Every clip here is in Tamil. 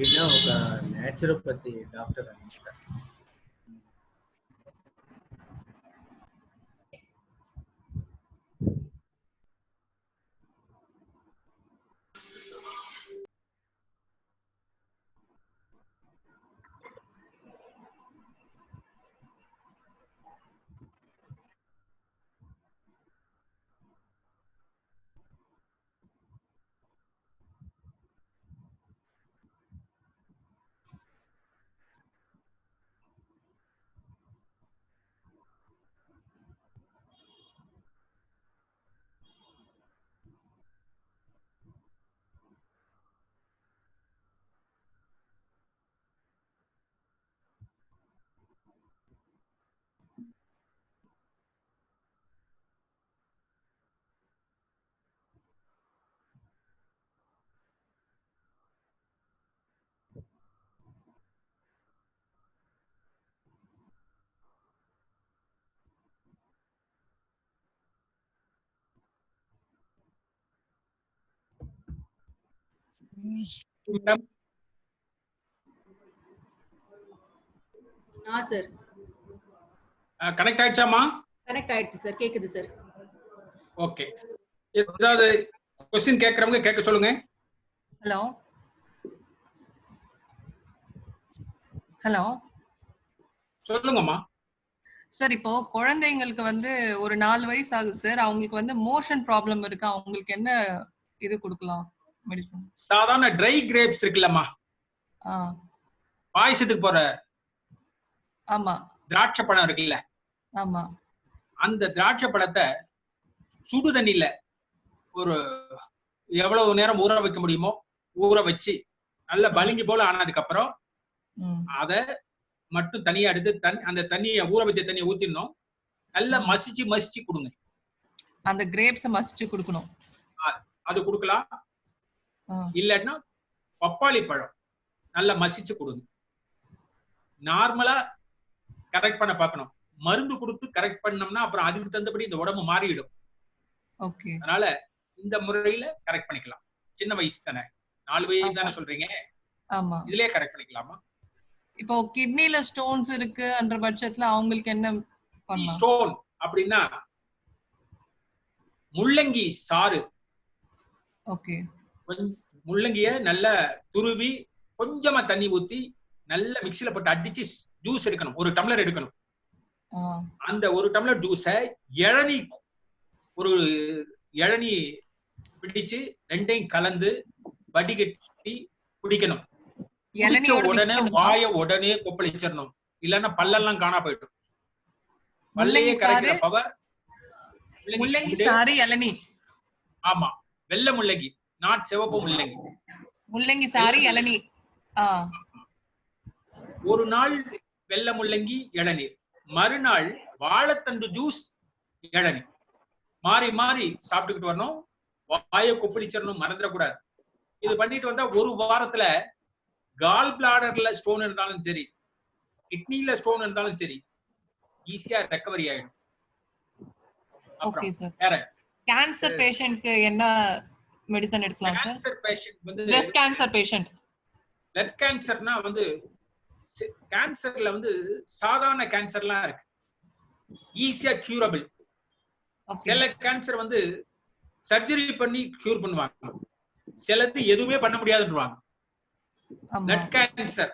ఇలా ఒక నేచురోపతి డాక్టర్ అనమాట. சார் கனெக்ட் ஆயிடுச்சாமா? கனெக்ட் ஆயிடுச்சு சார், கேக்குது சார். ஓகே, ஏதாவது क्वेश्चन கேக்குறவங்க கேட்க சொல்லுங்க. ஹலோ ஹலோ சொல்லுங்கம்மா. சார், இப்போ குழந்தைங்களுக்கு வந்து ஒரு 4 வயசு ஆகுது சார். அவங்களுக்கு வந்து மோஷன் ப்ராப்ளம் இருக்கு. அவங்களுக்கு என்ன இது கொடுக்கலாம் மெடிசன்? சாதாரண ட்ரை கிரேப்ஸ் இருக்குல்லம்மா, பாயசத்துக்கு போற. ஆமா. திராட்சை பழம் இருக்குல்ல, ஆமா. அந்த திராட்சை பழத்தை சுடு தண்ணியில ஒரு எவ்வளவு நேரம் ஊற வைக்க முடியுமோ ஊற வச்சு நல்ல பளிங்கு போல ஆனதுக்கு அப்புறம் அத மட்டும் தனியா எடுத்து அந்த தண்ணியை ஊற வச்ச தண்ணியை ஊத்திடணும். நல்லா மசிச்சு மசிச்சு கொடுங்க. அந்த கிரேப்ஸ் மசிச்சு கொடுக்கணும். அது கொடுக்கலாம். இல்லன்னா பப்பாளி பழம் நல்லா மசிச்சு கொடுங்க. நார்மலா கரெக்ட் பண்ண பார்க்கணும். மருந்து கொடுத்து கரெக்ட் பண்ணோம்னா அப்புறம் அதுக்கு தகுந்தபடி இந்த உடம்பு மாறிடும். ஓகே. அதனால இந்த முறையில கரெக்ட் பண்ணிக்கலாம். சின்ன வயசு தானே, 4 வயசு தானே சொல்றீங்க. ஆமா, இதுலயே கரெக்ட் பண்ணிக்கலாமா? இப்போ கிட்னில ஸ்டோன்ஸ் இருக்குன்ற பட்சத்துல அவங்களுக்கு என்ன பண்ணலாம்? ஸ்டோன் அப்படின்னா முள்ளங்கி சாறு. ஓகே. முள்ளங்கிய நல்லா துருவி கொஞ்சமா தண்ணி ஊத்தி நல்ல மிக்ஸில போட்டு அடிச்சு ஜூஸ் எடுக்கணும். 1 டம்ளர் எடுக்கணும். அந்த 1 டம்ளர் ஜூஸ ஒரு இளநீ பிடிச்சு 2யும் கலந்து வடிகட்டி குடிக்கணும். உடனே வாய உடனே கொப்பளிச்சிடணும். இல்லன்னா பல்லெல்லாம் காணா போயிடும். பல்லையே கரைக்கிற பவர் முள்ளங்கி சாறு இளநீ. ஆமா, வெள்ளை முள்ளங்கி, நாட் சிவப்பு முள்ளங்கி. முள்ளங்கி சாறு இளநீ. ஒரு நாள் வெள்ளை முள்ளங்கி இளநீர், மறுநாள் வாழைத்தண்டு ஜூஸ் இளநீர், மாறி மாறி சாப்பிட்டுக்கிட்டு வரணும். வாயை கொப்பளிச்சிடணும், மறந்துடக்கூடாது. இது பண்ணிட்டு வந்தா 1 வாரத்துல கால் பிளாடர்ல ஸ்டோன் இருந்தாலும் சரி, கிட்னில ஸ்டோன் இருந்தாலும் சரி, ஈஸியா ரெக்கவரி ஆயிடும். Okay sir. கேன்சர் பேஷண்ட்க்கு என்ன மெடிசன் எடுக்கலாம் சார்? கேன்சர் பேஷண்ட் வந்து பிரஸ்ட் கேன்சர் பேஷண்ட். பிளட் கேன்சர்னா வந்து கேன்சர்ல வந்து சாதாரண கேன்சர்லாம் இருக்கு, ஈஸியா கியூரபிள். சில கேன்சர் வந்து சர்ஜரி பண்ணி கியூர் பண்ணுவாங்க. சிலது எதுவுமே பண்ண முடியாதுன்றாங்க. ஆமா. Blood cancer,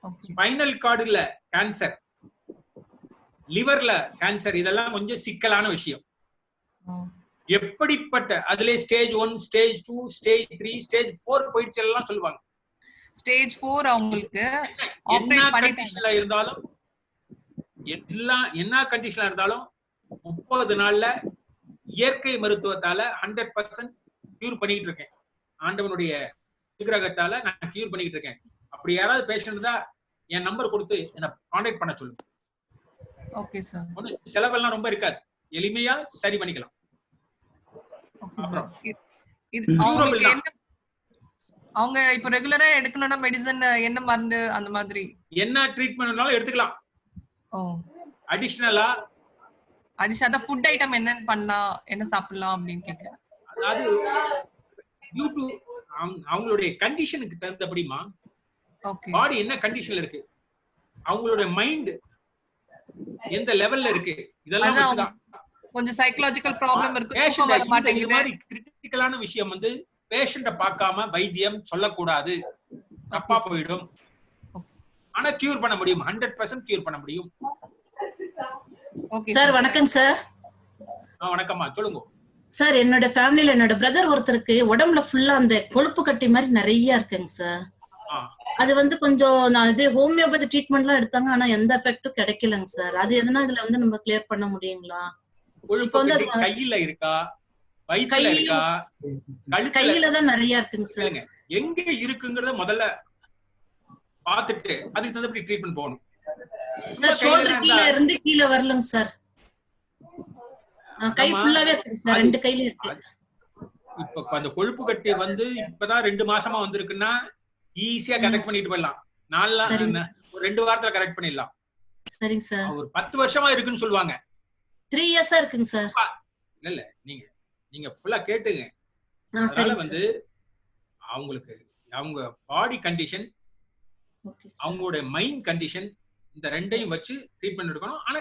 okay. ஸ்பைனல் கார்டுல கேன்சர், லிவர்ல கேன்சர், இதெல்லாம் கொஞ்சம் சிக்கலான விஷயம். எப்படிப்பட்ட அதுல ஸ்டேஜ் 1, ஸ்டேஜ் 2, ஸ்டேஜ் 3, ஸ்டேஜ் 4 போயிடுச்சு எல்லாம் சொல்லுவாங்க. ஸ்டேஜ் 4 அவங்களுக்கு என்ன ஆபரேட் பண்ணிட்டாங்க. கண்டிஷன்ல இருந்தாலும் என்ன கண்டிஷன்ல இருந்தாலும் 30 நாள்ல இயற்கை மருத்துவத்தால 100% கியூர் பண்ணிட்டு இருக்கேன். ஆண்டவனுடைய விக்கிரகத்தால நான் கியூர் பண்ணிட்டு இருக்கேன். அப்படி யாராவது பேஷண்ட் தான் என் நம்பர் கொடுத்து என்ன கான்டாக்ட் பண்ண சொல்லுங்க. Okay sir. ஒண்ணு செலவெல்லாம் ரொம்ப இருக்காது, எளிமையா சரி பண்ணிக்கலாம். Okay sir. இது அவங்களுக்கு என்ன, அவங்க இப்ப ரெகுலரா எடுக்கணும்னா மெடிசன் என்ன மருந்து அந்த மாதிரி என்ன ட்ரீட்மெண்ட்னாலும் எடுத்துக்கலாம். ஓ, அடிஷனலா அடிஷனலா ஃபுட் ஐட்டம் என்ன பண்ணா என்ன சாப்பிடலாம் அப்படின்னு கேக்குறேன். அதாவது டியூ டு அவங்களுடைய கண்டிஷனுக்கு தகுந்தபடிமா, ஓகே, பாடி என்ன கண்டிஷன்ல இருக்கு, அவங்களுடைய மைண்ட் எந்த லெவல்ல இருக்கு, இதெல்லாம் வச்சுதான். கொஞ்சம் சைக்காலஜிக்கல் ப்ராப்ளம் இருக்கு, தூக்கம் வர இந்த மாட்டேங்குது. மாதிரி கிரிட்டிக்கலான விஷயம் வந்து பேஷண்ட பார்க்காம வைத்தியம் சொல்லக்கூடாது, தப்பா போயிடும். ஆனா கியூர் பண்ண முடியும், 100% கியூர் பண்ண முடியும். ஓகே சார், வணக்கம் சார். வணக்கம்மா, சொல்லுங்க சார். என்னோட ஃபேமிலில என்னோட பிரதர் ஒருத்தருக்கு உடம்புல ஃபுல்லா அந்த கொழுப்பு கட்டி மாதிரி நிறைய இருக்குங்க சார். அது வந்து கொஞ்சம் நான் இது ஹோமியோபதி ட்ரீட்மெண்ட்லாம் எடுத்தாங்க, ஆனா எந்த எஃபெக்டும் கிடைக்கலங்க சார். அது எதுனா இதுல வந்து நம்ம கிளியர் பண்ண முடியுங்களா? கொழுப்பு கட்டி கையில இருக்கா, வயித்துல இருக்கா, கையில தான் நிறைய இருக்குங்க சார். எங்க இருக்குங்கறத முதல்ல பாத்துட்டு அதுக்கு தகுந்தபடி ட்ரீட்மெண்ட் போகணும் சார். ஷோல்டர் கீழ இருந்து கீழ வரலங்க சார். கை ஃபுல்லாவே இருக்கு சார், ரெண்டு கையில இருக்கு. இப்ப அந்த கொழுப்பு கட்டி வந்து இப்பதான் 2 மாசமா வந்திருக்குன்னா ஈஸியா கரெக்ட் பண்ணிட்டு போயிடலாம். ஒரு 2 வாரத்துல கரெக்ட் பண்ணிடலாம். சரிங்க சார். ஒரு 10 வருஷமா இருக்குன்னு சொல்லுவாங்க. 3 இயர்ஸா இருக்குங்க சார். இல்ல நீங்க ஃபுல்லா கேட்டுங்க. அதனால வந்து அவங்களுக்கு அவங்க பாடி கண்டிஷன், அவங்களோட மைண்ட் கண்டிஷன், இந்த ரெண்டையும் வச்சு ட்ரீட்மெண்ட் எடுக்கணும். ஆனா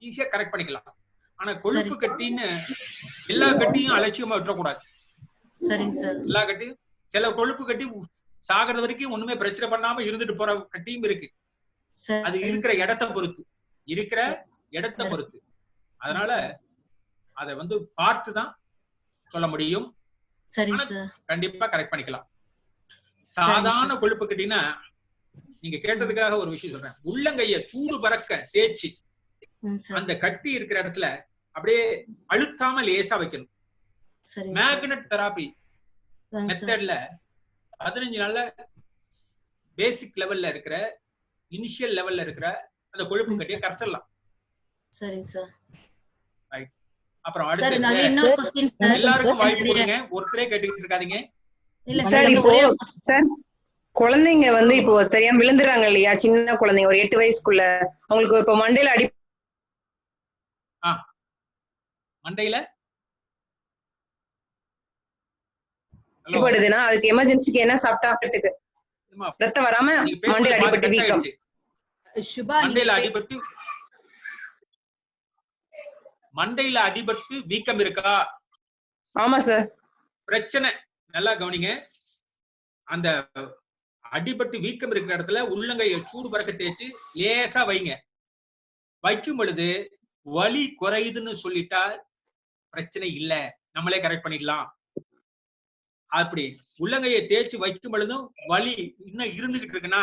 ஈஸியா கரெக்ட் பண்ணிக்கலாம். ஆனா கொழுப்பு கட்டின்னு எல்லா கட்டியும் அலட்சியமா விட்டுறக்கூடாது. சரிங்க சார். எல்லா கட்டியும், சில கொழுப்பு கட்டி சாகிறது வரைக்கும் ஒண்ணுமே பிரச்சனை பண்ணாம இருந்துட்டு போற கட்டியும் இருக்கு. அது இருக்கிற இடத்தை பொறுத்து. அதனால அத வந்து பார்த்து தான் சொல்ல முடியும். சரிங்க சார். கண்டிப்பா கரெக்ட் பண்ணிக்கலாம். சாதாரண கொழுப்பு கட்டினா, நீங்க கேட்டதுக்காக ஒரு விஷயம் சொல்றேன். உள்ளங்கைய சூடு பறக்க தேய்ச்சி அந்த கட்டி இருக்கிற இடத்துல அப்படியே அழுத்தாம லேசா வைக்கணும். மேக்னெட் தெராபி மெத்தட்ல 15 நாள்ல பேசிக் லெவல்ல இருக்கிற, இனிஷியல் லெவல்ல இருக்கிற அந்த கொழுப்பு கட்டியை கரைச்சிடலாம். சரிங்க சார். ரைட். அப்புறம் அடுத்து எல்லாருக்கும் வாய்ப்பு கொடுங்க, ஒருத்தரே கேட்டுக்கிட்டு இருக்காதீங்க. இல்ல சார், இப்போ சார் குழந்தைங்க வந்து இப்போ தெரியாம விழுந்துறாங்க இல்லையா, சின்ன குழந்தைங்க ஒரு 8 வயசுக்குள்ள, அவங்களுக்கு இப்ப மண்டையில அடிபடுதுன்னா அதுக்கு எமர்ஜென்சிக்கு என்ன சாப்பிட்டா ரத்தம் வராம மண்டையில அடிபட்டு வீக்கம், மண்டையில அடிபட்டு வீக்கம் இருக்கா? ஆமா சார். பிரச்சனை நல்லா கவனிங்க. அந்த அடிபட்டு வீக்கம் இருக்கிற இடத்துல உள்ளங்கைய சூடு பறக்க தேய்ச்சி லேசா வைங்க. வைக்கும் பொழுது வலி குறையுதுன்னு சொல்லிட்டா பிரச்சனை இல்ல, நம்மளே கரெக்ட் பண்ணிடலாம். அப்படி உள்ளங்கையை தேய்ச்சி வைக்கும் பொழுதும் வலி இன்னும் இருந்துகிட்டு இருக்குன்னா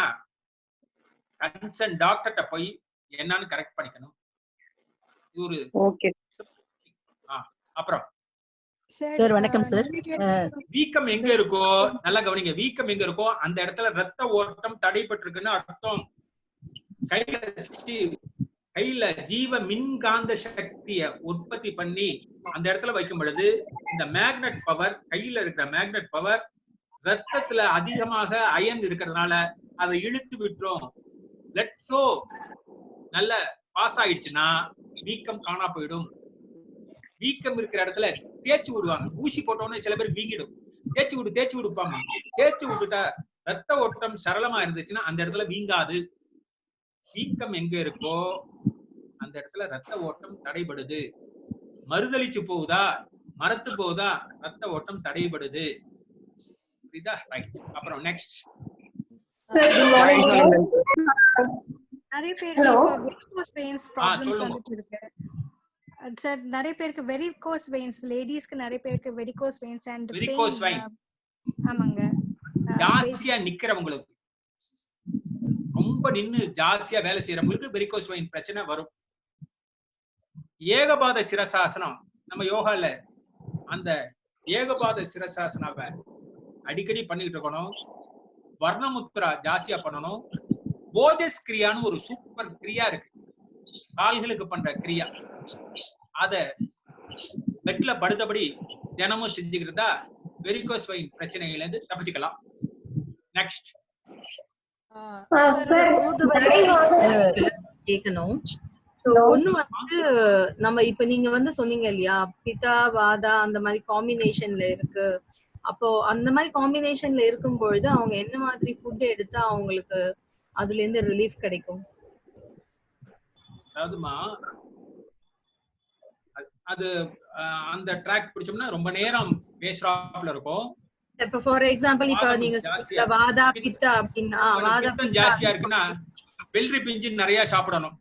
கன்சர்ன் டாக்டர்கிட்ட போய் என்னன்னு கரெக்ட் பண்ணிக்கணும். இது ஒரு அப்புறம் சார் வணக்கம் சார். வீக்கம் எங்க இருக்கோ நல்லா கவனிங்க. வீக்கம் எங்க இருக்கோ அந்த இடத்துல ரத்த ஓட்டம் தடைபட்டிருக்குன்னு அர்த்தம். கையில ஜீவ மின்காந்த சக்திய உற்பத்தி பண்ணி அந்த இடத்துல வைக்கும் பொழுது இந்த மேக்னெட் பவர், கையில இருக்கிற மேக்னெட் பவர் ரத்தத்துல அதிகமாக அயன் இருக்கிறதுனால அதை இழுத்து விட்டுரும். பிளட் ஃப்ளோ நல்ல பாஸ் ஆயிடுச்சுன்னா வீக்கம் காணா போயிடும். வீக்கம் இருக்கிற இடத்துல தேய்ச்சி விடுவாங்க. ஊசி போட்டோன்னு சில பேருக்கு வீங்கிடும். தேய்ச்சி விடுப்பாங்க. தேய்ச்சி விட்டுட்டா ரத்த ஓட்டம் சரளமா இருந்துச்சுன்னா அந்த இடத்துல வீங்காது. வீக்கம் எங்க இருக்கோ அந்த இடத்துல ரத்த ஓட்டம் தடைபடுது. மறுதளிச்சு போகுதா, மரத்து போகுதா, ரத்த ஓட்டம் தடைபடுது. புரியுதா? ரைட். அப்புறம் நெக்ஸ்ட் சார் குட் மார்னிங். நிறைய பேருக்கு வெரிகோஸ் வெயின்ஸ் ப்ராப்ளம்ஸ் சொல்லுங்க. வந்துட்டு இருக்கு சார். நிறைய பேருக்கு வெரிகோஸ் வெயின்ஸ், லேடிஸ்க்கு நிறைய பேருக்கு varicose veins and varicose vein ஆமாங்க. ஜாஸ்தியா நிக்கிறவங்களுக்கு, ரொம்ப நின்னு ஜாஸ்தியா வேலை செய்யறவங்களுக்கு வெரிகோஸ் வெயின் பிரச்சனை வரும். ஏகபாத சிரசாசனம் நம்ம யோகால அந்த ஏகபாத சிரசாசனாவை அடிக்கடி பண்ணிட்டு இருக்கணும். வர்ணமுத்ரா ஜாஸ்தியா பண்ணணும். போஜஸ் கிரியான்னு ஒரு சூப்பர் கிரியா இருக்கு, கால்களுக்கு பண்ற கிரியா. அத பெட்ல படுத்தபடி தினமும் செஞ்சுக்கிறதா வெரிகோஸ் வெயின் பிரச்சனைகள் இருந்து தப்பிச்சுக்கலாம். நெக்ஸ்ட் கேட்கணும். ஒண்ணு வந்து நம்ம இப்ப நீங்க வந்து சொன்னீங்க இல்லையா, பிதா வாதா அந்த மாதிரி காம்பினேஷன்ல இருக்கு. அப்போ அந்த மாதிரி காம்பினேஷன்ல இருக்கும் பொழுது அவங்க என்ன மாதிரி ஃபுட் எடுத்தா அவங்களுக்கு அதுல இருந்து ரிலீஃப் கிடைக்கும்? அதாவதுமா அது அந்த ட்ராக் பிடிச்சோம்னா ரொம்ப நேரம் பேசுறாப்ல இருக்கும். இப்ப ஃபார் எக்ஸாம்பிள் இப்ப நீங்க வாதா பித்தா அப்படின்னா வாதா பித்தம் ஜாஸ்தியா இருக்குன்னா வெள்ளரி பிஞ்சு நிறைய சாப்பிடணும்,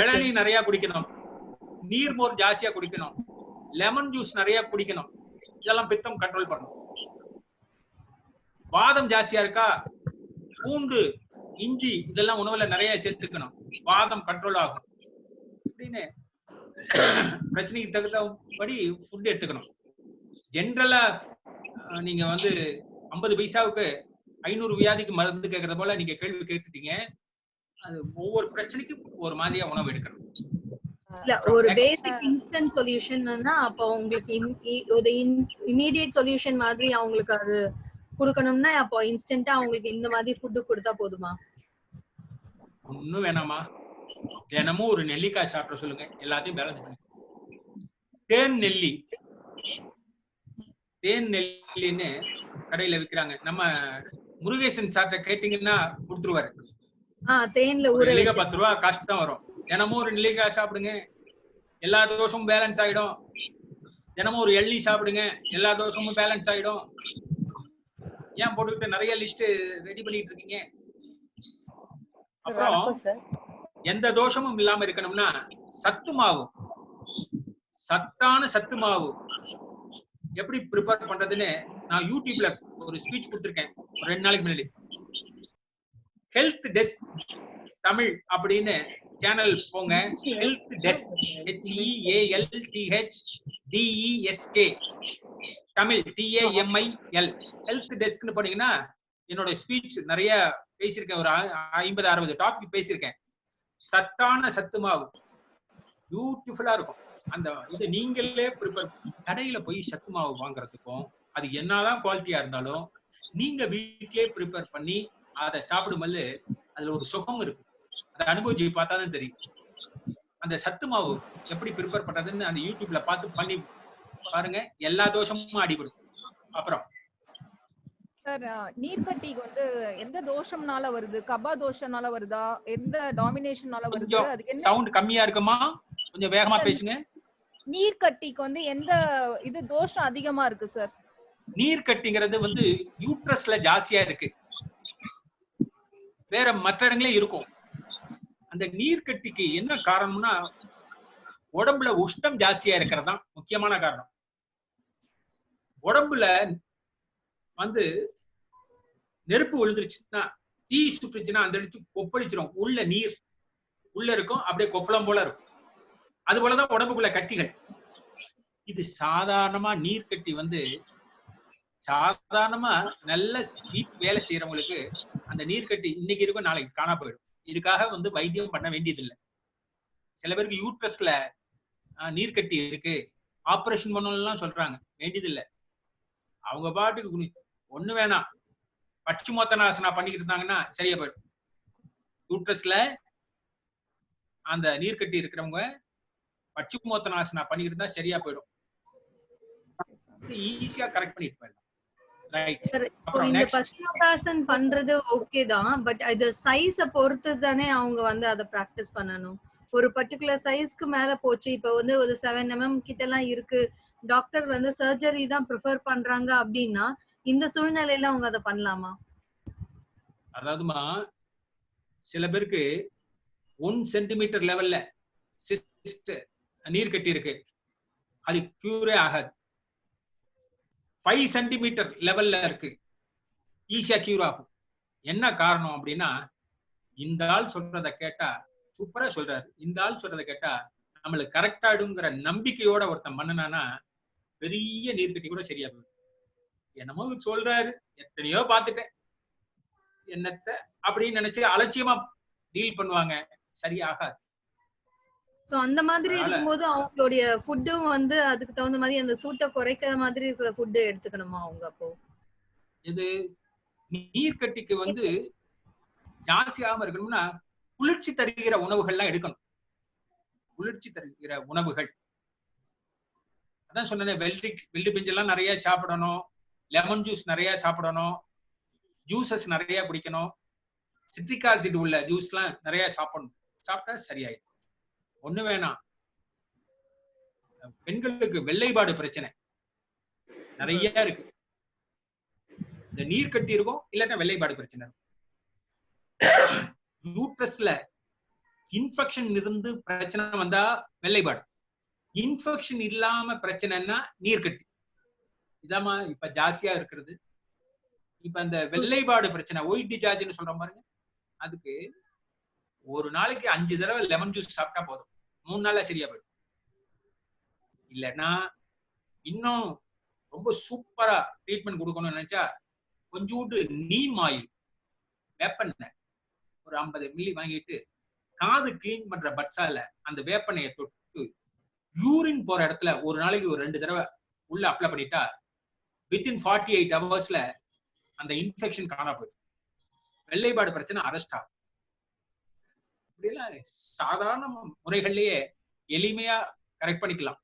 இளநீ நிறைய குடிக்கணும், நீர்மோர் ஜாஸ்தியா குடிக்கணும், லெமன் ஜூஸ் நிறைய குடிக்கணும். இதெல்லாம் பித்தம் கண்ட்ரோல் பண்ணும். வாதம் ஜாஸ்தியா இருக்கா, பூண்டு இஞ்சி இதெல்லாம் உணவுல நிறைய சேர்த்துக்கணும், வாதம் கண்ட்ரோல் ஆகும். அப்படின்னு பிரச்சனைக்கு தகுந்தபடி ஃபுட் எடுத்துக்கணும். ஜென்ரலா நீங்க வந்து 50 பைசாவுக்கு 500 வியாதிக்கு மருந்து கேட்கறது போல நீங்க கேள்வி கேட்டுட்டீங்க. அது ஒவ்வொரு பிரச்சனைக்கும் ஒரு மாதிரியா உணவு எடுக்கணும். இல்ல ஒரு பேசிக் இன்ஸ்டன்ட் சொல்யூஷன்னா அப்ப உங்களுக்கு ஒரு இமிடியேட் சொல்யூஷன் மாதிரி அவங்களுக்கு அது கொடுக்கணும்னா அப்போ இன்ஸ்டன்ட்டா அவங்களுக்கு இந்த மாதிரி ஃபுட் கொடுத்தா போதுமா? ஒண்ணும் வேணாமா, தினமும் ஒரு நெல்லிக்காய் சாப்பிட சொல்லுங்க, எல்லாத்தையும் பேலன்ஸ் பண்ணி. தேன் நெல்லி, தேன் நெல்லின்னு கடையில விக்கிறாங்க. நம்ம முருகேசன் சாப்பிட்ட கேட்டீங்கன்னா கொடுத்துருவாரு. தேன்ல ஊற நெல்லிக்காய் 10 ரூபா கஷ்டம் வரும். தினமும் ஒரு நெல்லிக்காய் சாப்பிடுங்க, எல்லா தோஷமும் பேலன்ஸ் ஆயிடும். தினமும் ஒரு எள்ளி சாப்பிடுங்க, எல்லா தோஷமும் பேலன்ஸ் ஆயிடும். ஏன் போட்டுக்கிட்டு நிறைய லிஸ்ட் ரெடி பண்ணிட்டு இருக்கீங்க? அப்புறம் எந்த தோஷமும் இல்லாம இருக்கணும்னா சத்து மாவு, சத்தான சத்து மாவு எப்படி ப்ரிப்பேர் பண்றதுன்னு நான் யூடியூப்ல ஒரு ஸ்பீச் கொடுத்திருக்கேன் ஒரு 2 நாளைக்கு முன்னாடி. ஹெல்த் டெஸ்க் தமிழ் அப்படின்னு சேனல் போங்க. Health desk HEALTHDESK Tamil TAMIL health டெஸ்க்னு போனீங்கன்னா என்னோட ஸ்பீச் நிறைய பேசியிருக்கேன். ஒரு 50-60 டாபிக் பேசியிருக்கேன். சத்தான சத்து மாவு பியூட்டிஃபுல்லா இருக்கும். அந்த இது நீங்களே ப்ரிப்பேர், கடையில போய் சத்து மாவு வாங்குறதுக்கும் அது என்னதான் குவாலிட்டியா இருந்தாலும் நீங்க வீட்டிலேயே ப்ரிப்பேர் பண்ணி அதை சாப்பிடும்போது அதுல ஒரு சுகம் இருக்கு. அதை அனுபவிச்சு பார்த்தாதான் தெரியும். அந்த சத்து மாவு எப்படி ப்ரிப்பேர் பண்றதுன்னு அந்த யூடியூப்ல பார்த்து பண்ணி பாருங்க, எல்லா தோஷமும் அடிபடும். அப்புறம் சார் நீர்க்கட்டிக்கு வந்து எந்த தோஷம்னால வருது? கபா தோஷம்னால வருதா, எந்த டாமினேஷன்னால வருது? அதுக்கு என்ன சவுண்ட் கம்மியா இருக்குமா? கொஞ்சம் வேகமா பேசுங்க. நீர்க்கட்டிக்கு வந்து எந்த இது தோஷம் அதிகமா இருக்கு சார்? நீர்க்கட்டிங்கிறது வந்து யூட்ரஸ்ல ஜாஸ்தியா இருக்கு, வேற மற்ற இடங்களே இருக்கும். அந்த நீர்க்கட்டிக்கு என்ன காரணம்னா உடம்புல உஷ்ணம் ஜாஸ்தியா இருக்கிறது தான் முக்கியமான காரணம். உடம்புல வந்து நெருப்பு விழுந்துருச்சுன்னா, தீ சுட்டுச்சுன்னா அந்த இடத்து கொப்பளிச்சிரும். உள்ள நீர் உள்ள இருக்கும், அப்படியே கொப்பளம் போல இருக்கும். அது போலதான் உடம்புக்குள்ள கட்டிகள். இது சாதாரணமா நீர்க்கட்டி வந்து சாதாரணமா நல்ல வேலை செய்யறவங்களுக்கு அந்த நீர்க்கட்டி இன்னைக்கு இருக்கும், நாளைக்கு காணா போயிடும். இதுக்காக வந்து வைத்தியம் பண்ண வேண்டியதில்லை. சில பேருக்கு யூட்ரஸ்ல நீர்க்கட்டி இருக்கு, ஆபரேஷன் பண்ணலாம் சொல்றாங்க, வேண்டியதில்லை. அவங்க பாட்டுக்கு ஒண்ணு வேணாம், பட்சிமோத்தனாசனா பண்ணிக்கிட்டு இருந்தாங்கன்னா சரியா போயிடும். யூட்ரஸ்ல அந்த நீர்க்கட்டி இருக்கிறவங்க பட்சிமோத்தனாசனா பண்ணிக்கிட்டு இருந்தா சரியா போயிடும். ஈஸியா கரெக்ட் பண்ணிட்டு போயிடலாம். இந்த பத்மோதாசன் பண்றது ஓகே தான், பட் அது சைஸ பொறுத்து தானே அவங்க வந்து அதை பிராக்டிஸ் பண்ணணும். ஒரு பர்டிகுலர் சைஸ்க்கு மேல போச்சு, இப்ப வந்து ஒரு 7 mm கிட்ட எல்லாம் இருக்கு, டாக்டர் வந்து சர்ஜரி தான் ப்ரிஃபர் பண்றாங்க அப்படின்னா இந்த சூழ்நிலையில அவங்க அதை பண்ணலாமா? அதாவதுமா சில பேருக்கு 1 சென்டிமீட்டர் லெவல்ல சிஸ்ட் நீர் கட்டி இருக்கு, அது கியூரே ஆகாது. 5 சென்டிமீட்டர் லெவல்ல இருக்கு, ஈஸியா கியூர் ஆகும். என்ன காரணம் அப்படின்னா, இந்த ஆள் சொல்றத கேட்டா சூப்பரா சொல்றாரு, இந்த ஆள் சொல்றத கேட்டா நம்மளுக்கு கரெக்ட் ஆயிடுங்கிற நம்பிக்கையோட ஒருத்தன் பண்ணனானா பெரிய நீர் கட்டி கூட சரியா போயிடும். என்னமோ சொல்றாரு, எத்தனையோ பார்த்துட்டேன், என்னத்த அப்படின்னு நினைச்சு அலட்சியமா டீல் பண்ணுவாங்க, சரியாகாது. சோ அந்த மாதிரி இருக்கும்போது அவங்களுடைய ஃபுட்டும் வந்து அதுக்கு தகுந்த மாதிரி அந்த சூட்டை குறைக்கிற மாதிரி இருக்கிற ஃபுட் எடுத்துக்கணுமா அவங்க? அப்போ இது நீர் கட்டிக்கு வந்து ஜாஸ்தியாகாம இருக்கணும்னா குளிர்ச்சி தருகிற உணவுகள்லாம் எடுக்கணும். குளிர்ச்சி தருகிற உணவுகள் அதான் சொன்னேன், வெள்ளி பிஞ்செல்லாம் நிறைய சாப்பிடணும், லெமன் ஜூஸ் நிறைய சாப்பிடணும், ஜூசஸ் நிறைய குடிக்கணும், சிட்ரிக் ஆசிட் உள்ள ஜூஸ்லாம் நிறைய சாப்பிடணும். சாப்பிட்டா சரியாயிடும். ஒண்ணு வேணாம், பெண்களுக்கு வெள்ளைப்பாடு பிரச்சனை நிறைய இருக்கு. இந்த நீர் கட்டி இருக்கும், இல்லாட்டா வெள்ளைப்பாடு பிரச்சனை இருக்கும். யூட்ரஸ்ல இன்ஃபெக்ஷன் இருந்து பிரச்சனை வந்தா வெள்ளைப்பாடு, இன்ஃபெக்ஷன் இல்லாம பிரச்சனைன்னா நீர் கட்டி. இதாமா இப்ப ஜாஸ்தியா இருக்கிறது. இப்ப அந்த வெள்ளைப்பாடு பிரச்சனை, ஒயிட் டிசார்ஜ்னு சொல்றோம் பாருங்க, அதுக்கு ஒரு நாளைக்கு 5 தடவை லெமன் ஜூஸ் சாப்பிட்டா போதும், 3 நாள்ல சரியா போயிடும். இல்லைன்னா இன்னும் ரொம்ப சூப்பரா ட்ரீட்மெண்ட் கொடுக்கணும்னு நினைச்சா கொஞ்சோண்டு நீம் ஆயில், வேப்பெண்ணெய் ஒரு 50 மில்லி வாங்கிட்டு காது கிளீன் பண்ற பட்சால அந்த வேப்பெண்ணையை தொட்டு யூரின் போற இடத்துல ஒரு நாளைக்கு ஒரு 2 தடவை உள்ள அப்ளை பண்ணிட்டா வித்தின் 48 ஹவர்ஸ்ல அந்த இன்ஃபெக்ஷன் காணா போயிடும். வெள்ளைப்பாடு பிரச்சனை அரெஸ்ட் ஆகும். இப்படியெல்லாம் சாதாரண முறைகள்லயே எளிமையா கரெக்ட் பண்ணிக்கலாம்.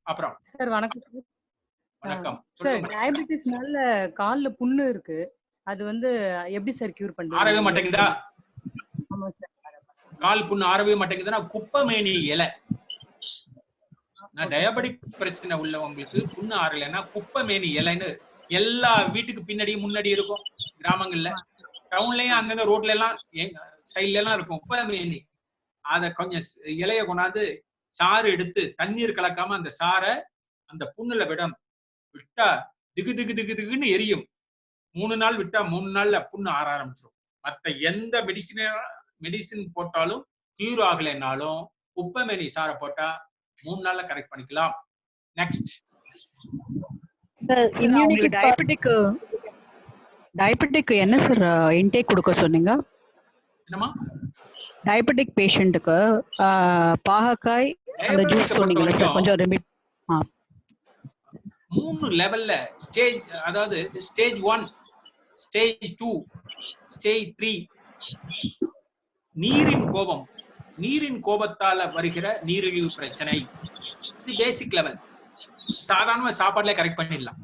அப்புறம் சார் வணக்கம். வணக்கம் சார், டயபெட்டிஸ்னால கால்ல புண்ணு இருக்கு, அது வந்து எப்படி சார் கியூர் பண்றது? ஆறவே மாட்டேங்குதா? ஆமா சார், கால் புண்ணு ஆறவே மாட்டேங்குதுன்னா குப்பைமேனி இலை. நான் டயபெட்டிக் பிரச்சனை உள்ளவங்களுக்கு புண்ணு ஆறலைன்னா குப்பைமேனி இலைன்னு எல்லா வீட்டுக்கு பின்னாடி முன்னாடி இருக்கும், கிராமங்கள்ல டவுன்லயும் அங்கங்க ரோட்ல எல்லாம் சைட்ல எல்லாம் இருக்கும் குப்பைமேனி. அத கொஞ்சம் இலைய கொண்டாந்து சாறு எடுத்து தண்ணீர் கலக்காம அந்த சாரை அந்த புண்ணுல விடணும். விட்டா திகு திகு திகு திகுன்னு எரியும். 3 நாள் விட்டா 3 நாள்ல புண்ணு ஆற ஆரம்பிச்சிடும். மத்த எந்த மெடிசின் போட்டாலும் கியூர் ஆகலைன்னாலும் குப்பைமேனி சாரை போட்டா 3 நாள்ல கரெக்ட் பண்ணிக்கலாம். நெக்ஸ்ட் சார், இம்யூனிட்டி டயபெட்டிக் என்ன சார் இன்டேக் கொடுக்க சொன்னீங்க? என்னமா? டயபெட்டிக் பேஷண்ட்டுக்கு பாகக்காய் அந்த ஜூஸ் சொன்னீங்களா சார், கொஞ்சம் ரிப்பீட். 3 லெவல்ல ஸ்டேஜ், அதாவது ஸ்டேஜ் 1, ஸ்டேஜ் 2, ஸ்டேஜ் 3. நீரின் கோபத்தால வருகிற நீரிழிவு பிரச்சனை, இது பேசிக் லெவல், சாதாரண சாப்பாடுல கரெக்ட் பண்ணிடலாம்.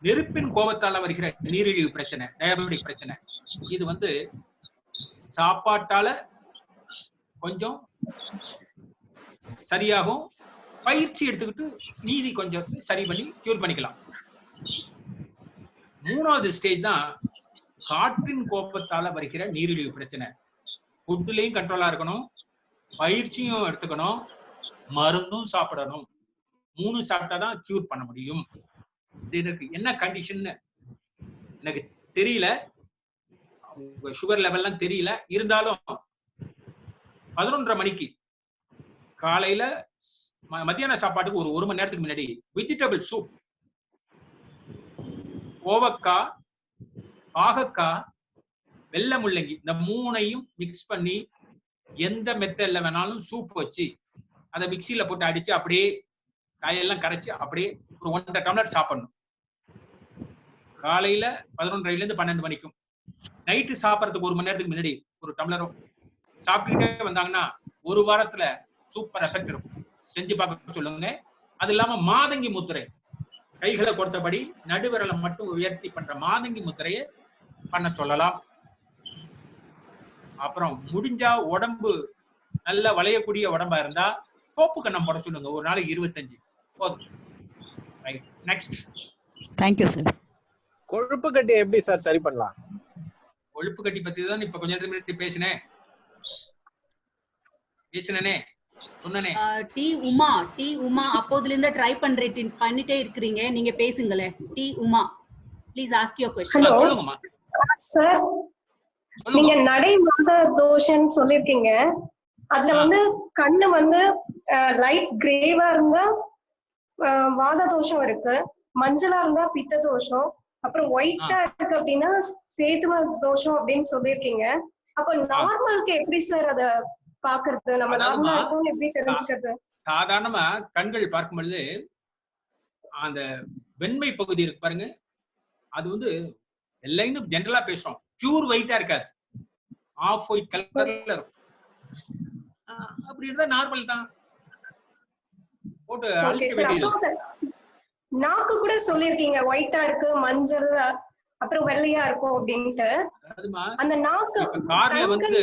நெருப்பின் கோபத்தால வருகிற நீரிழிவு பிரச்சனை, டயபெட்டிக் பிரச்சனை, இது வந்து சாப்பாட்டால கொஞ்சம் சரியாகும். பயிற்சி எடுத்துக்கிட்டு நீதி கொஞ்சம் சரி பண்ணி கியூர் பண்ணிக்கலாம். 3வது ஸ்டேஜ் தான் காற்றின் கோபத்தால வருகிற நீரிழிவு பிரச்சனை. ஃபுட்லயும் கண்ட்ரோலா இருக்கணும், பயிற்சியும் எடுத்துக்கணும், மருந்தும் சாப்பிடணும். 3 சாப்பிட்டாதான் கியூர் பண்ண முடியும். எனக்கு என்ன கண்டிஷன் எனக்கு தெரியல, சுகர் லெவல்லாம் தெரியல, இருந்தாலும் 11:30 மணிக்கு காலையில மத்தியான சாப்பாட்டுக்கு ஒரு மணி நேரத்துக்கு முன்னாடி வெஜிடபிள் சூப், கோவக்காய், பாகக்காய், வெள்ளை முள்ளங்கி, இந்த 3ஐயும் மிக்ஸ் பண்ணி எந்த மெத்தட்ல வேணாலும் சூப் வச்சு அதை மிக்சியில போட்டு அடிச்சு அப்படியே காயெல்லாம் கரைச்சு அப்படியே ஒரு 1.5 டம்ளர் சாப்பிடணும். காலையில 11:30 12 மணிக்கும். நைட்டு சாப்பிடறதுக்கு 1 மணி நேரத்துக்கு முன்னாடி ஒரு டம்ளரும் சாப்பிட்டுக்கிட்டே வந்தாங்கன்னா 1 வாரத்துல சூப்பர் எஃபெக்ட் இருக்கும். செஞ்சு பார்க்க சொல்லுங்க. அது இல்லாம மாதங்கி முத்திரை, கைகளை கொடுத்தபடி நடுவிரலை மட்டும் உயர்த்தி பண்ற மாதங்கி முத்திரையை பண்ண சொல்லலாம். அப்புறம் முடிஞ்சா உடம்பு நல்லா வளையக்கூடிய உடம்பா இருந்தா சோப்பு கண்ணம் போட சொல்லுங்க, ஒரு நாளைக்கு 25 போதும். நெக்ஸ்ட். Thank you sir. கொழுப்பு கட்டி எப்படி சார் சரி பண்ணலாம்? கொழுப்பு கட்டி பத்தி தான் இப்ப கொஞ்ச நேரத்துக்கு முன்னாடி பேசினேனே சொன்னனே. டி உமா அப்போதுல இருந்து ட்ரை பண்ணிட்டே இருக்கீங்க, நீங்க பேசுங்களே. T Uma, please ask your question. சொல்லுங்கம்மா. சார், நீங்க நடை வாத தோஷம் சொல்லிருக்கீங்க. அதுல வந்து கண்ணு வந்து லைட் கிரேவா இருந்தா வாத தோஷம் இருக்கு, மஞ்சளா இருந்தா பித்த தோஷம், அப்புறம் ஒயிட்டா இருக்கு அப்படின்னா சேதும தோஷம் அப்படின்னு சொல்லிருக்கீங்க. அப்ப நார்மலுக்கு எப்படி சார் அத பாக்குறது? நம்ம நார்மலா இருக்கும் எப்படி தெரிஞ்சுக்கிறது? சாதாரணமா கண்கள் பார்க்கும் பொழுது அந்த வெண்மை பகுதி இருக்கு பாருங்க, அது வந்து எல்லாரும் ஜெனரலா பேசுறோம், பியூர் ஒயிட்டா இருக்காது, ஆஃப் ஒயிட் கலர்ல இருக்கும். அப்படி இருந்தா நார்மல் தான், போட்டு அழிக்க வேண்டியது. நாக்கு கூட சொல்லிருக்கீங்க ஒயிட்டா இருக்கு, மஞ்சள் அப்புறம் வெள்ளையா இருக்கும் அப்படின்ட்டு. அந்த நாக்கு கார்ல வந்து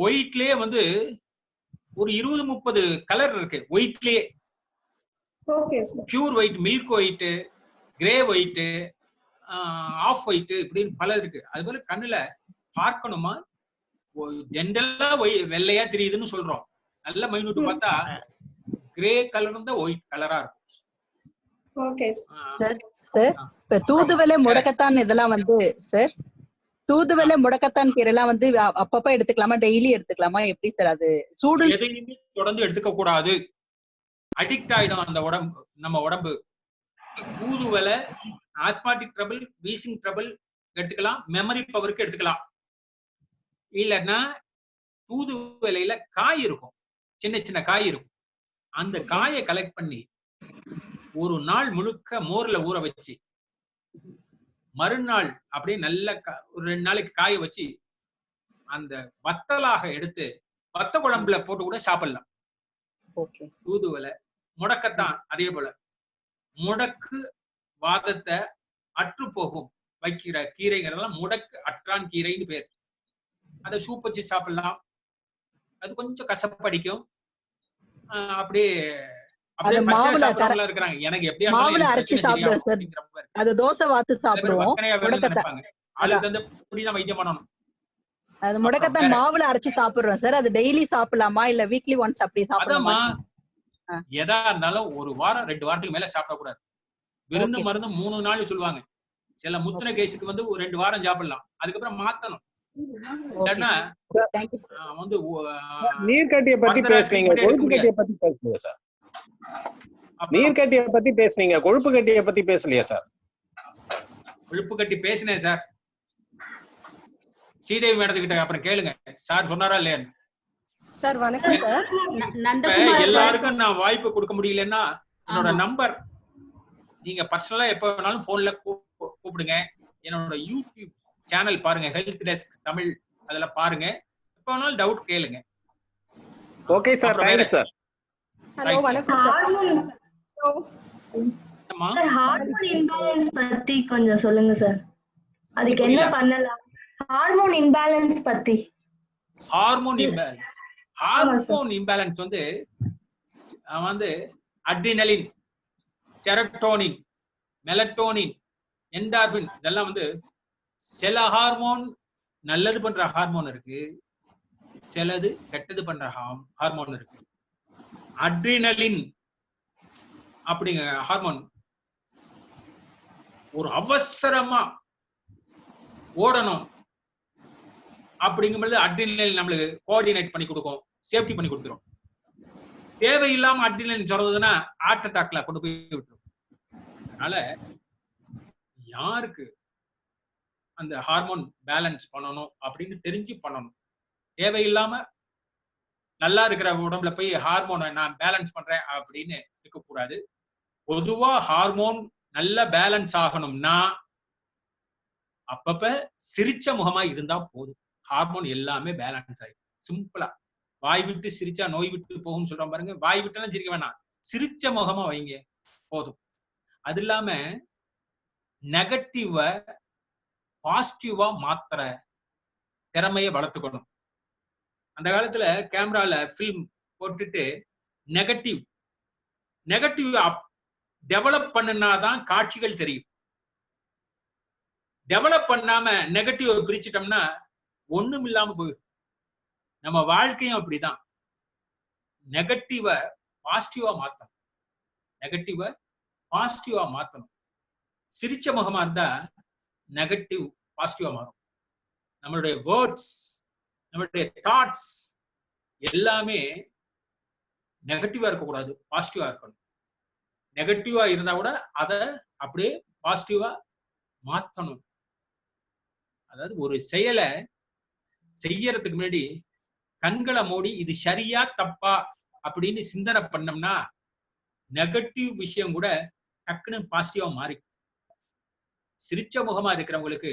ஒயிட்லயே வந்து ஒரு 20-30 கலர் இருக்கு ஒயிட்லயே. Pure white, milk white, grey white, off white, இப்படின்னு பல இருக்கு. அது போல கண்ணுல பார்க்கணுமா, ஜென்ரலா வெள்ளையா தெரியுதுன்னு சொல்றோம், நல்ல மைனூட் பார்த்தா கிரே கலர் தான் ஒயிட் கலரா இருக்கும். சார், இப்ப தூதுவளை முடக்கத்தான் இதெல்லாம் வந்து சார், தூதுவளை முடக்கத்தான் கீரை எல்லாம் வந்து அப்பப்ப எடுத்துக்கலாமா, டெய்லி எடுத்துக்கலாமா, எப்படி சார்? அது சூடு எதையுமே தொடர்ந்து எடுத்துக்க கூடாது, அடிக்ட் ஆயிடும் அந்த உடம்பு, நம்ம உடம்பு. தூதுவளை ஆஸ்மாட்டிக் ட்ரபிள், வீசிங் ட்ரபிள் எடுத்துக்கலாம், மெமரி பவருக்கு எடுத்துக்கலாம். இல்லைன்னா தூதுவளையில காய் இருக்கும், சின்ன சின்ன காய் இருக்கும், அந்த காயை கலெக்ட் பண்ணி ஒரு நாள் முழுக்க மோர்ல ஊற வச்சு மறுநாள் அப்படியே நல்ல ஒரு 2 நாளைக்கு காய வச்சு அந்த வத்தலாக எடுத்து வத்த குழம்புல போட்டு கூட சாப்பிடலாம். தூதுவளை முடக்கத்தான் அதே போல, முடக்கு வாதத்தை அற்று போகும் வைக்கிற கீரைங்கிறதெல்லாம் முடக்கு அற்றான் கீரைன்னு பேர். அதை சூப் வச்சு சாப்பிடலாம், அது கொஞ்சம் கசப்படிக்கும். அப்படியே இருக்கிறாங்க, எனக்கு எப்படியா அரைச்சு சாப்பிடுவோம் சார், அது தோசை வாத்து சாப்பிடுவோம். வைத்தியம் பண்ணணும். அது முடக்கத்தான் மாவுல அரைச்சு சாப்பிடுறோம் சார், அது டெய்லி சாப்பிடலாமா இல்ல வீக்லி ஒன்ஸ் அப்படி சாப்பிடலாமா? எதா இருந்தாலும் ஒரு வாரம் 2 வாரத்துக்கு மேல சாப்பிடக்கூடாது. விருந்து மருந்து 3 நாள் சொல்லுவாங்க. சில முத்தின கேஸுக்கு வந்து ஒரு 2 வாரம் சாப்பிடலாம், அதுக்கப்புறம் மாத்தணும். வந்து நீர்க்கட்டியை பத்தி பேசுறீங்க, கொழுப்பு கட்டியை பத்தி பேசுறீங்க சார். நீர்க்கட்டியை பத்தி பேசுறீங்க, கொழுப்பு கட்டியை பத்தி பேசலையா சார்? கொழுப்பு கட்டி பேசினேன் சார், ஸ்ரீதேவி மேடத்துக்கிட்ட. அப்புறம் கேளுங்க சார் சொன்னாரா இல்லையா சார். வணக்கம் சார். எல்லாருக்கும் நான் வாய்ப்பு கொடுக்க முடியலன்னா என்னோட நம்பர் நீங்க பர்சனலா எப்ப வேணாலும் போன்ல கூப்பிடுங்க. என்னோட யூடியூப் சேனல் பாருங்க, ஹெல்த் டெஸ்க் தமிழ், அதுல பாருங்க, எப்ப வேணாலும் டவுட் கேளுங்க. Okay sir, thank you sir. Hello, வணக்கம் சார். ஹார்மோன் இம்பேலன்ஸ் பத்தி கொஞ்சம் சொல்லுங்க சார், அதுக்கு என்ன பண்ணலாம்? ஹார்மோன் இம்பேலன்ஸ் பத்தி. ஹார்மோன் இம்பேலன்ஸ் வந்து அட்ரினலின், செரோட்டோனின், மெலட்டோனின், என்டார்பின், இதெல்லாம் வந்து சில ஹார்மோன் நல்லது பண்ற ஹார்மோன் இருக்கு, சிலது கெட்டது பண்ற ஹார்மோன் இருக்கு. அட்ரினலின் அப்படிங்கிற ஹார்மோன் ஒரு அவசரமா ஓடணும் அப்படிங்கும்போது அட்ரினலின் நம்மளுக்கு கோஆர்டினேட் பண்ணி கொடுக்கும், சேஃப்டி பண்ணி கொடுத்துரும். தேவையில்லாம அட்ரினலின் சொல்றதுன்னா ஹார்ட் அட்டாக்ல கொண்டு போய் விட்டுரும். அதனால யாருக்கு அந்த ஹார்மோன் பேலன்ஸ் பண்ணணும் அப்படின்னு தெரிஞ்சு பண்ணணும். தேவையில்லாம நல்லா இருக்கிற உடம்புல போய் ஹார்மோனை நான் பேலன்ஸ் பண்றேன் அப்படின்னு இருக்கக்கூடாது. பொதுவா ஹார்மோன் நல்ல பேலன்ஸ் ஆகணும்னா அப்பப்ப சிரிச்ச முகமா இருந்தா போதும், ஹார்மோன் எல்லாமே பேலன்ஸ் ஆயிடும். சிம்பிளா வாய் விட்டு சிரிச்சா நோய் விட்டு போகும்னு சொல்றோம் பாருங்க, வாய் விட்டுலாம் சிரிக்க வேணாம், சிரிச்ச முகமா வைங்க போதும். அது இல்லாம நெகட்டிவ பாசிட்டிவா மாத்திர திறமையை வளர்த்துக்கணும். அந்த காலத்துல கேமரால பிலிம் போட்டுட்டு நெகட்டிவ் டெவலப் பண்ணுனாதான் காட்சிகள் தெரியும். டெவலப் பண்ணாம நெகட்டிவ் பிரிச்சுட்டோம்னா ஒண்ணும் இல்லாம போயிடும். நம்ம வாழ்க்கையும் அப்படிதான். நெகட்டிவ பாசிட்டிவா மாத்தணும். சிரிச்ச முகமா இருந்தா நெகட்டிவ் பாசிட்டிவா மாறும். நம்மளுடைய வேர்ட்ஸ், நம்மளுடைய தாட்ஸ் எல்லாமே நெகட்டிவா இருக்கக்கூடாது, பாசிட்டிவா இருக்கணும். நெகட்டிவா இருந்தா கூட அத அப்படியே பாசிட்டிவா மாத்தணும். அதாவது ஒரு செயலை செய்யறதுக்கு முன்னாடி கண்களை மூடி இது சரியா தப்பா அப்படின்னு சிந்தனை பண்ணோம்னா நெகட்டிவ் விஷயம் கூட டக்குன்னு பாசிட்டிவா மாறி. சிரிச்ச முகமா இருக்கிறவங்களுக்கு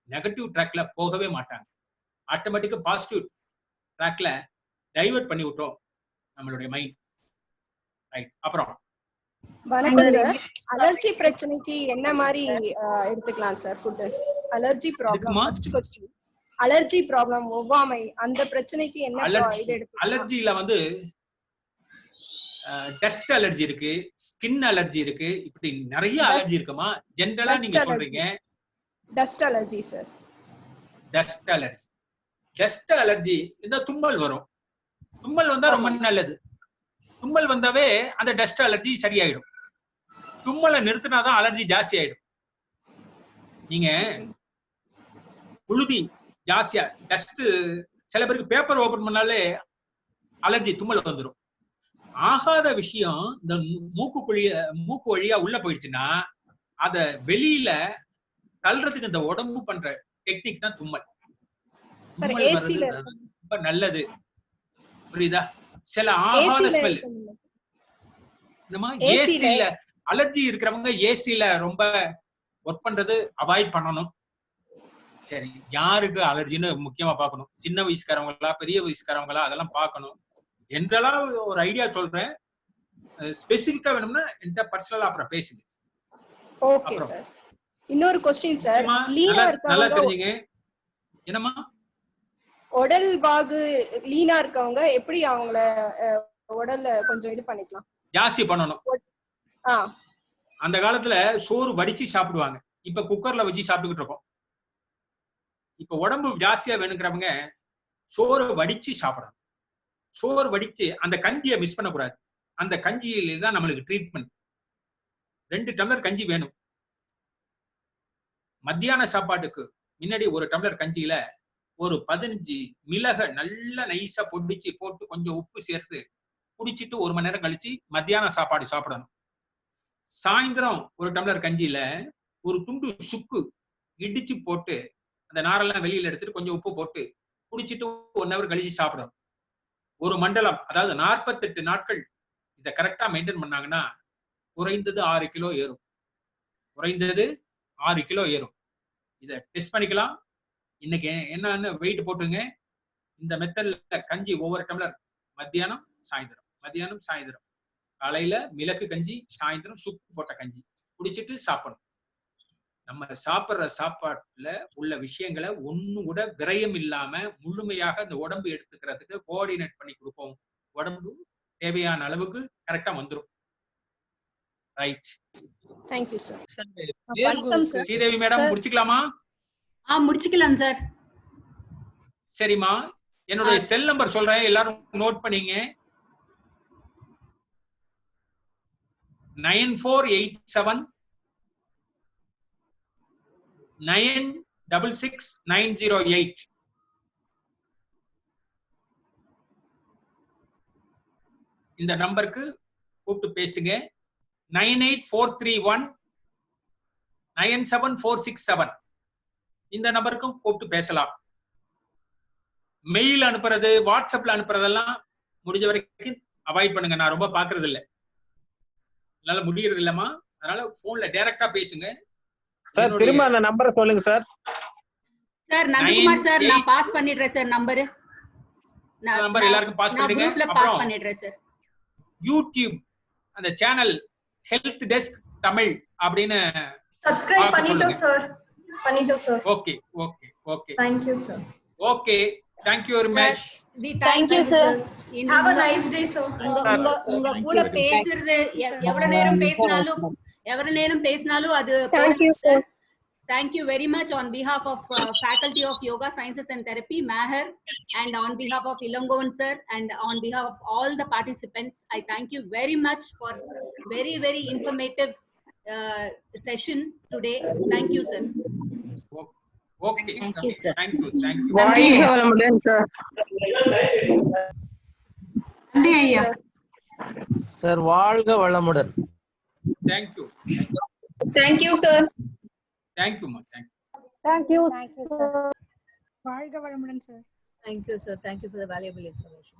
நெகட்டிவ் ட்ராக்ல போகவே மாட்டாங்க. ஆட்டோமேட்டிக்கா பாசிட்டிவ் ட்ராக்ல டைவர்ட் பண்ணி விட்டோம் நம்மளுடைய மைண்ட். ரைட். அப்புறம் வணக்கம் சார். அலர்ஜி பிரச்சனைக்கு என்ன மாதிரி எடுத்துக்கலாம் sir food? Allergy problem first question. Allergy problem, ஒவ்வாமை, அந்த பிரச்சனைக்கு என்ன இது எடுத்துக்கலாம்? அலர்ஜில வந்து டஸ்ட் அலர்ஜி இருக்கு, ஸ்கின் அலர்ஜி இருக்கு, இப்படி நிறைய அலர்ஜி இருக்குமா? ஜெனரலா நீங்க சொல்றீங்க dust allergy sir. Dust allergy இந்த தும்மல் வரும். தும்மல் வந்தா ரொம்ப நல்லது. தும்மல் வந்தாவே அந்த டஸ்ட் அலர்ஜி சரியாயிடும். தும்மலை நிறுத்தினாதான் அலர்ஜி ஜாஸ்தி ஆயிடும். நீங்க புழுதி ஜாஸ்தியா டஸ்ட், சில பேருக்கு பேப்பர் ஓபன் பண்ணாலே அலர்ஜி தும்மல் வந்துடும். ஆகாத விஷயம் இந்த மூக்கு வழியா உள்ள போயிடுச்சுன்னா அத வெளியில தள்ளுறதுக்கு இந்த உடம்பு பண்ற டெக்னிக் தான் தும்மல். ரொம்ப நல்லது. புரியுதா? சில ஆகாத ஸ்மெல், ஏசில அலர்ஜி இருக்கிறவங்க ஏசில ரொம்ப ஒர்க் பண்றது அவாய்ட் பண்ணணும். சரி, யாருக்கு அலர்ஜின்னு முக்கியமா பார்க்கணும். சின்ன வயசுக்காரவங்களா பெரிய வயசுக்காரவங்களா அதெல்லாம் பார்க்கணும். ஜெனரலா ஒரு ஐடியா சொல்றேன். ஸ்பெசிபிக்கா வேணும்னா என்கிட்ட பர்சனலா அப்புறம் பேசுங்க. Okay sir. இன்னொரு क्वेश्चन சார். லீனா நல்லா இருக்கவங்க தெரிஞ்சுங்க. என்னமா உடல் வாகு லீனா இருக்கவங்க எப்படி அவங்கள உடல்ல கொஞ்சம் இது பண்ணிக்கலாம்? ஜாஸ்தி பண்ணணும். அந்த காலத்துல சோறு வடிச்சு சாப்பிடுவாங்க. இப்ப குக்கர்ல வச்சு சாப்பிட்டுக்கிட்டு இருக்கோம். இப்ப உடம்பு ஜாஸ்தியா வேணுங்கிறவங்க சோறு வடிச்சு சாப்பிடணும். சோறு வடிச்சு அந்த கஞ்சியை மிஸ் பண்ணக்கூடாது. அந்த கஞ்சியில தான் நம்மளுக்கு ட்ரீட்மெண்ட். 2 டம்ளர் கஞ்சி வேணும். மத்தியான சாப்பாட்டுக்கு முன்னாடி 1 டம்ளர் கஞ்சியில ஒரு 15 மிளக நல்லா நைஸா பொடிச்சு போட்டு கொஞ்சம் உப்பு சேர்த்து குடிச்சிட்டு 1 மணி நேரம் கழிச்சு மத்தியான சாப்பாடு சாப்பிடணும். சாயந்தரம் 1 டம்ளர் கஞ்சியில ஒரு துண்டு சுக்கு இடிச்சு போட்டு அந்த நாரெல்லாம் வெளியில எடுத்துட்டு கொஞ்சம் உப்பு போட்டு குடிச்சிட்டு 1 ஹவர் கழிச்சு சாப்பிடணும். ஒரு மண்டலம், அதாவது 48 நாட்கள் இதை கரெக்டா மெயின்டைன் பண்ணாங்கன்னா குறைந்தது 6 கிலோ ஏறும். குறைந்தது 6 கிலோ ஏறும். இதை டெஸ்ட் பண்ணிக்கலாம். இன்னைக்கு என்னன்னு வெயிட் போட்டுங்க. இந்த மெத்தட்ல கஞ்சி ஒவ்வொரு டம்ளர் மத்தியானம் சாயந்தரம். காலையில மிளகு கஞ்சி, சாயந்தரம் சுக்கு போட்ட கஞ்சி குடிச்சிட்டு சாப்பிடணும். நம்ம சாப்பிடுற சாப்பாட்டுல உள்ள விஷயங்களை ஒண்ணு கூட விரயம் இல்லாம முழுமையாக அந்த உடம்பு எடுத்துக்கிறதுக்கு கோஆர்டினேட் பண்ணி கொடுப்போம். உடம்பு தேவையான அளவுக்கு கரெக்டா வந்துடும். ரைட். Thank you sir. வணக்கம் சார். ஸ்ரீதேவி மேடம் முடிச்சுக்கலாமா? முடிச்சுக்கலாம் சார். சரிம்மா, என்னோட செல் நம்பர் சொல்றேன், எல்லாரும் நோட் பண்ணீங்க. 9487 966908. இந்த நம்பருக்கு கூப்பிட்டு பேசுங்க. 98431 97467 இந்த நம்பருக்கும் கூப்பிட்டு பேசலாம். மெயில் அனுப்புறது, வாட்ஸ்அப்ல அனுப்புறதெல்லாம் முடிஞ்ச வரைக்கும் அவாய்ட் பண்ணுங்க. நான் ரொம்ப பாக்குறது இல்லை, அதனால முடியறது இல்லம்மா. அதனால போன்ல டைரக்டா பேசுங்க. சார் திரும்ப அந்த நம்பரை சொல்லுங்க சார். சார் நந்தகுமார் சார், நான் பாஸ் பண்ணிடுறேன் சார் நம்பர். நம்பர் எல்லாருக்கும் பாஸ் பண்ணிடுங்க. குரூப்ல பாஸ் பண்ணிடுறேன் சார். யூடியூப் அந்த சேனல் ஹெல்த் டெஸ்க் தமிழ் அப்படின்னு சப்ஸ்கிரைப் பண்ணிட்டோம் sir. Okay. Okay Thank you, sir. Okay thank you very much. Thank you, sir. Have a உங்க- nice day, sir. உங்க கூட பேசுறது எவ்வளவு நேரம் பேசினாலும் அது Thank you, sir. Thank you very much on behalf of Faculty of Yoga Sciences and Therapy, Maher, and on behalf of Ilangovan sir, and on behalf of all the participants, I thank you very much for very, very informative session today. Thank you, sir. Okay. Thank you, sir. Thank you. Thank you. வாழ்க வளமுடன் சார். நன்றி ஐயா. சார் வாழ்க வளமுடன். Thank you. Thank you, sir. Thank you, ma. Thank you. Thank you, sir. வாழ்க வளமுடன், sir. Thank you, sir. Thank you for the valuable information.